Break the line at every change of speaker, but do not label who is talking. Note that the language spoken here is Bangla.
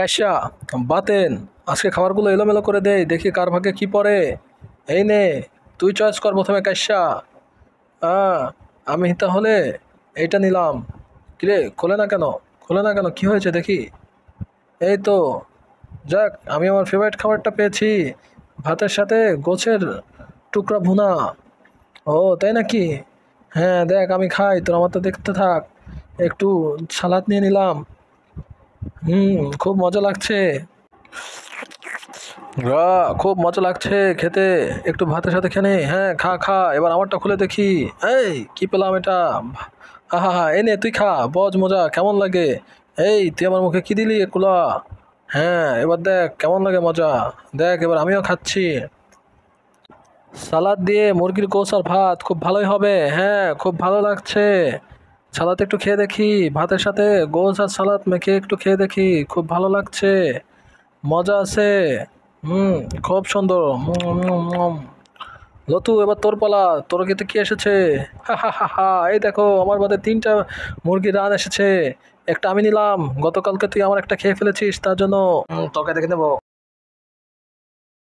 কাশ্যা, বাতেন, আজকে খাবারগুলো এলোমেলো করে দেই, দেখি কার ভাগে কি পড়ে। এই নে, তুই চয়েস কর প্রথমে কাশ্যা। আমি তাহলে এইটা নিলাম। কিরে, খোলে না কেন? খোলে না কেন, কি হয়েছে দেখি। এই তো, যাক আমি আমার ফেভারিট খাবারটা পেয়েছি, ভাতের সাথে গোছের টুকরা ভুনা। ও তাই নাকি? হ্যাঁ দেখ, আমি খাই, তোর আমার তো দেখতে থাক। একটু সালাদ নিয়ে নিলাম। খুব মজা লাগছে। খুব মজা লাগছে খেতে। একটু ভাতের সাথে খেয়ে নে। হ্যাঁ খা খা, এবার আমারটা খুলে দেখি। এই কি পেলাম এটা। আহা হা, এই নে তুই খা, বজ মজা কেমন লাগে। এই তুই আমার মুখে কি দিলি এগুলা। হ্যাঁ এবার দেখ কেমন লাগে মজা। দেখ এবার আমিও খাচ্ছি। সালাদ দিয়ে মুরগির গোস আর ভাত খুব ভালোই হবে। হ্যাঁ খুব ভালো লাগছে। সালাদ একটু খেয়ে দেখি, ভাতের সাথে গোস আর সালাদ মেখে একটু খেয়ে দেখি, খুব ভালো লাগছে। মজা আছে। হুম, খুব সুন্দর। লতু, এবার তোর পালা, তোর খেতে কি এসেছে? হা হা হা হা, এই দেখো আমার বাদে তিনটা মুরগির রান এসেছে। একটা আমি নিলাম, গতকালকে তুই আমার একটা খেয়ে ফেলেছিস, তার জন্য তোকে দেখে নেবো।